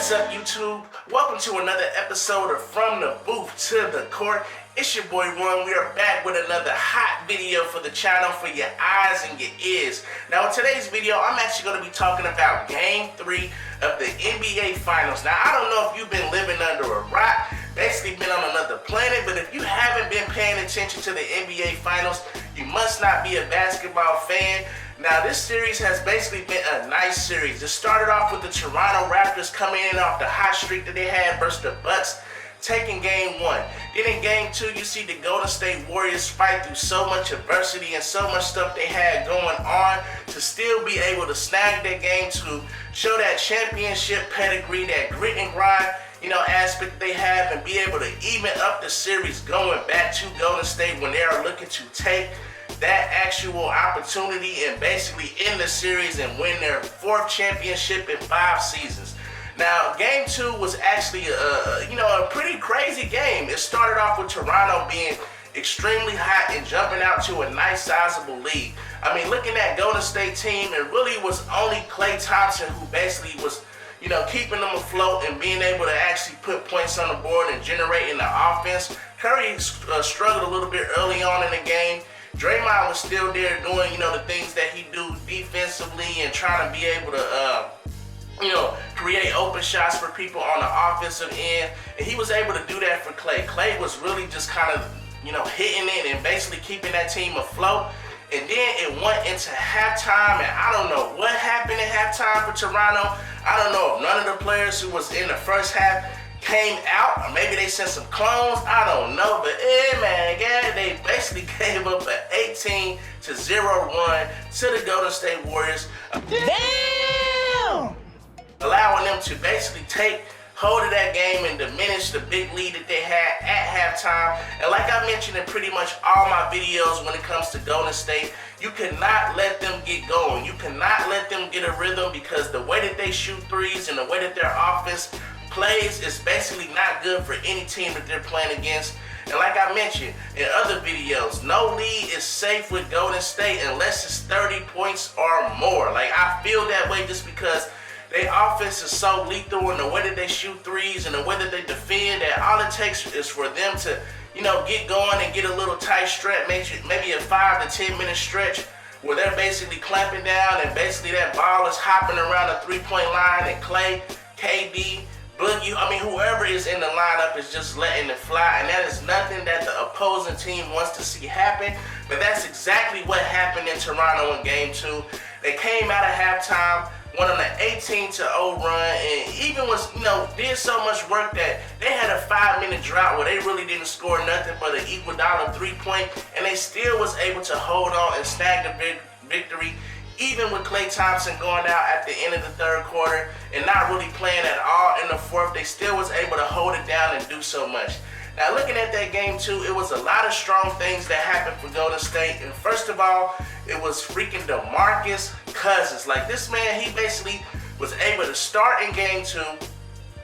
What's up, YouTube? Welcome to another episode of From the Booth to the Court. It's your boy Ron. We are back with another hot video for the channel, for your eyes and your ears. Now, in today's video, I'm actually going to be talking about Game 3 of the NBA Finals. Now, I don't know if you've been living under a rock, basically been on another planet, but if you haven't been paying attention to the NBA Finals, you must not be a basketball fan. Now, this series has basically been a nice series. It started off with the Toronto Raptors coming in off the hot streak that they had versus the Bucks, taking Game 1. Then in Game 2, you see the Golden State Warriors fight through so much adversity and so much stuff they had going on to still be able to snag that Game 2, show that championship pedigree, that grit and grind, aspect they have, and be able to even up the series going back to Golden State when they are looking to take that actual opportunity and basically end the series and win their 4th championship in 5 seasons. Now, Game 2 was actually a pretty crazy game. It started off with Toronto being extremely hot and jumping out to a nice sizable lead. I mean, looking at Golden State team, it really was only Klay Thompson who basically was keeping them afloat and being able to actually put points on the board and generating the offense. Curry struggled a little bit early on in the game. Draymond was still there doing, the things that he do defensively and trying to be able to, create open shots for people on the offensive end. And he was able to do that for Klay. Klay was really just kind of, hitting it and basically keeping that team afloat. And then it went into halftime, and I don't know what happened at halftime for Toronto. I don't know if none of the players who was in the first half came out, or maybe they sent some clones, I don't know, but they basically gave up an 18-0 run to the Golden State Warriors. Damn! Allowing them to basically take hold of that game and diminish the big lead that they had at halftime. And like I mentioned in pretty much all my videos when it comes to Golden State, you cannot let them get going. You cannot let them get a rhythm, because the way that they shoot threes and the way that their offense plays is basically not good for any team that they're playing against. And like I mentioned in other videos, no lead is safe with Golden State unless it's 30 points or more. Like, I feel that way just because their offense is so lethal, and the way that they shoot threes and the way that they defend, that all it takes is for them to, get going and get a little tight stretch, maybe a 5 to 10 minute stretch where they're basically clamping down and basically that ball is hopping around the 3-point line, and Klay, KD, Boogie, whoever is in the lineup is just letting it fly, and that is nothing that the opposing team wants to see happen. But that's exactly what happened in Toronto in Game 2. They came out of halftime, went on an 18-0 run, and even was, did so much work that they had a 5-minute drought where they really didn't score nothing but an Iguodala 3-point, and they still was able to hold on and snag the victory. Even with Klay Thompson going out at the end of the 3rd quarter and not really playing at all in the 4th, they still was able to hold it down and do so much. Now, looking at that Game 2, it was a lot of strong things that happened for Golden State. And first of all, it was freaking DeMarcus Cousins. Like, this man, he basically was able to start in Game 2.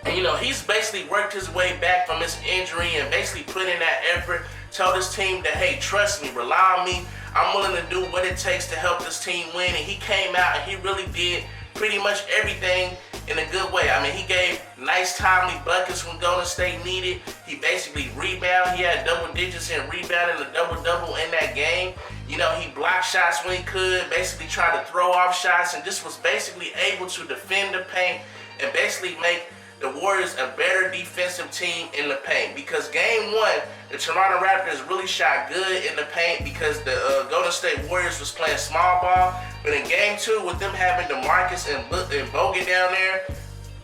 And, he's basically worked his way back from his injury and basically put in that effort, told his team that, hey, trust me, rely on me. I'm willing to do what it takes to help this team win. And he came out and he really did pretty much everything in a good way. He gave nice timely buckets when Golden State needed. He basically rebounded. He had double digits in rebounding, a double-double in that game. He blocked shots when he could, basically tried to throw off shots, and just was basically able to defend the paint and basically make the Warriors a better defensive team in the paint. Because Game 1, the Toronto Raptors really shot good in the paint because the Golden State Warriors was playing small ball. But in Game 2, with them having DeMarcus and Bogut down there,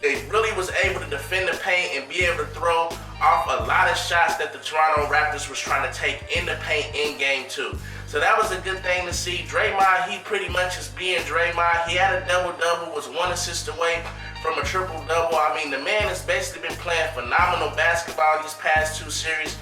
they really was able to defend the paint and be able to throw off a lot of shots that the Toronto Raptors was trying to take in the paint in Game 2. So that was a good thing to see. Draymond, he pretty much is being Draymond. He had a double-double, was 1 assist away from a triple-double. The man has basically been playing phenomenal basketball these past 2 series.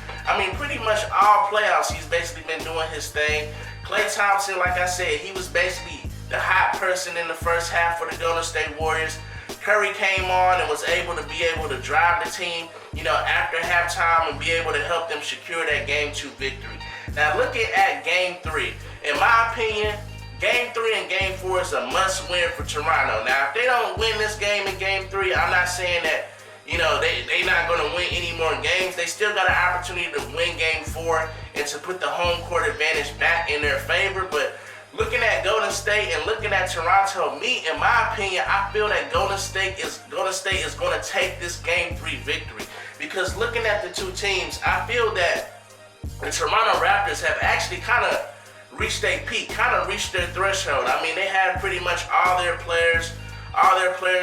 Pretty much all playoffs, he's basically been doing his thing. Klay Thompson, like I said, he was basically the hot person in the first half for the Golden State Warriors. Curry came on and was able to drive the team, after halftime and be able to help them secure that Game 2 victory. Now, looking at Game 3, in my opinion, Game 3 and Game 4 is a must-win for Toronto. Now, if they don't win this game in Game 3, I'm not saying that, you know, they not going to win any more games. They still got an opportunity to win Game 4 and to put the home court advantage back in their favor. But looking at Golden State and looking at Toronto, in my opinion, I feel that Golden State is going to take this Game 3 victory. Because looking at the two teams, I feel that the Toronto Raptors have actually kind of reached their peak, kind of reached their threshold. I mean, they have pretty much all their players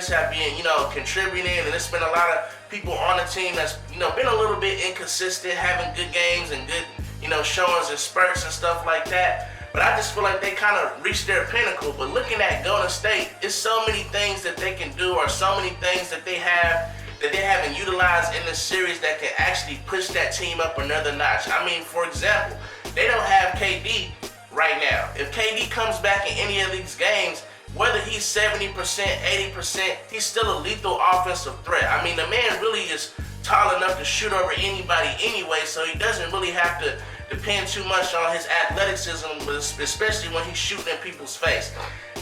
have been, you know, contributing, and there's been a lot of people on the team that's, you know, been a little bit inconsistent, having good games and good, you know, showings and spurts and stuff like that. But I just feel like they kind of reached their pinnacle. But looking at Golden State, it's so many things that they can do, or so many things that they haven't utilized in this series that can actually push that team up another notch. I mean, for example, they don't have KD right now. If KD comes back in any of these games, whether he's 70%, 80%, he's still a lethal offensive threat. I mean, the man really is tall enough to shoot over anybody anyway, so he doesn't really have to depend too much on his athleticism, especially when he's shooting in people's face.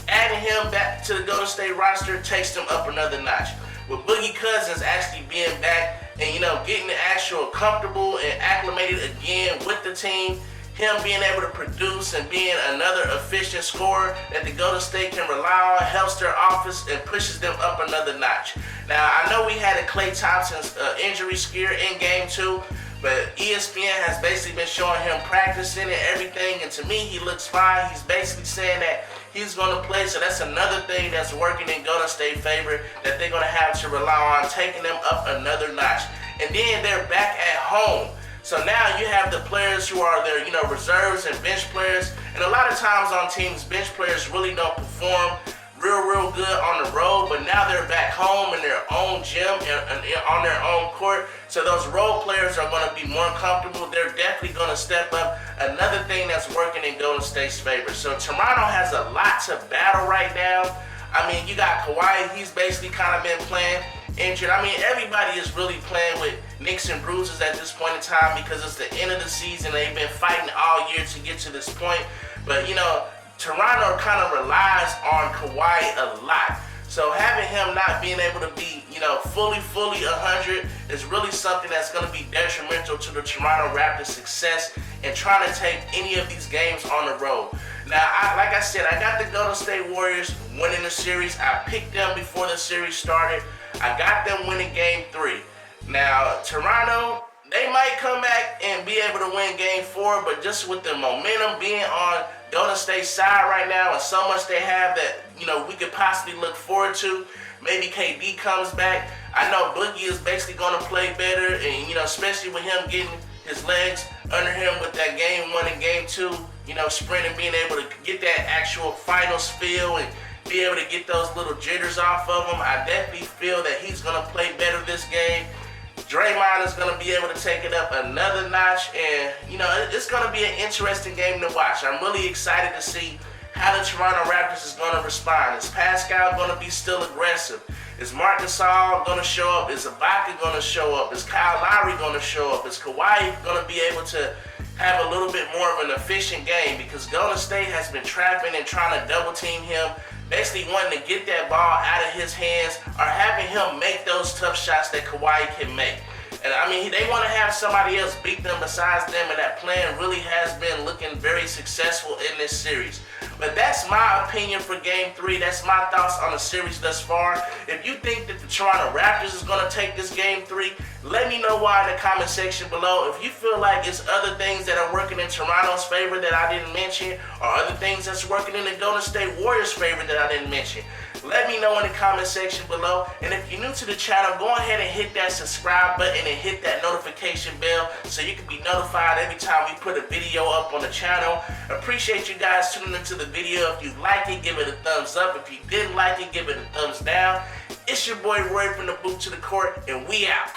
Adding him back to the Golden State roster takes them up another notch. With Boogie Cousins actually being back and, you know, getting the actual comfortable and acclimated again with the team, him being able to produce and being another efficient scorer that the Golden State can rely on, helps their offense and pushes them up another notch. Now, I know we had a Klay Thompson's injury scare in Game 2, but ESPN has basically been showing him practicing and everything, and to me, he looks fine. He's basically saying that he's going to play, so that's another thing that's working in Golden State favor that they're going to have to rely on, taking them up another notch. And then they're back at home. So now you have the players who are their, you know, reserves and bench players. And a lot of times on teams, bench players really don't perform real good on the road, but now they're back home in their own gym and on their own court. So those role players are going to be more comfortable. They're definitely going to step up. Another thing that's working in Golden State's favor. So Toronto has a lot to battle right now. I mean, you got Kawhi. He's basically kind of been playing injured. I mean, everybody is really playing with nicks and bruises at this point in time because it's the end of the season. They've been fighting all year to get to this point. But, you know, Toronto kind of relies on Kawhi a lot. So having him not being able to be, you know, fully 100 is really something that's going to be detrimental to the Toronto Raptors' success in trying to take any of these games on the road. Now, like I said, I got the Golden State Warriors winning the series. I picked them before the series started. I got them winning Game 3. Now, Toronto, they might come back and be able to win Game 4, but just with the momentum being on Golden State's side right now and so much they have that, you know, we could possibly look forward to. Maybe KD comes back. I know Boogie is basically going to play better, and, you know, especially with him getting his legs under him with that Game 1 and Game 2, you know, sprint and being able to get that actual finals feel and be able to get those little jitters off of him. I definitely feel that he's going to play better this game. Draymond is going to be able to take it up another notch, and, you know, it's going to be an interesting game to watch. I'm really excited to see how the Toronto Raptors is going to respond. Is Pascal going to be still aggressive? Is Marc Gasol going to show up? Is Ibaka going to show up? Is Kyle Lowry going to show up? Is Kawhi going to be able to have a little bit more of an efficient game? Because Golden State has been trapping and trying to double team him, basically wanting to get that ball out of his hands or having him make those tough shots that Kawhi can make. And I mean, they want to have somebody else beat them besides them, and that plan really has been looking very successful in this series. But that's my opinion for Game 3. That's my thoughts on the series thus far. If you think that the Toronto Raptors is going to take this Game 3, let me know why in the comment section below. If you feel like it's other things that are working in Toronto's favor that I didn't mention, or other things that's working in the Golden State Warriors' favor that I didn't mention, let me know in the comment section below. And if you're new to the channel, go ahead and hit that subscribe button and hit that notification bell so you can be notified every time we put a video up on the channel. Appreciate you guys tuning into the video. If you like it, give it a thumbs up. If you didn't like it, give it a thumbs down. It's your boy Roy from the Boot to the Court, and we out.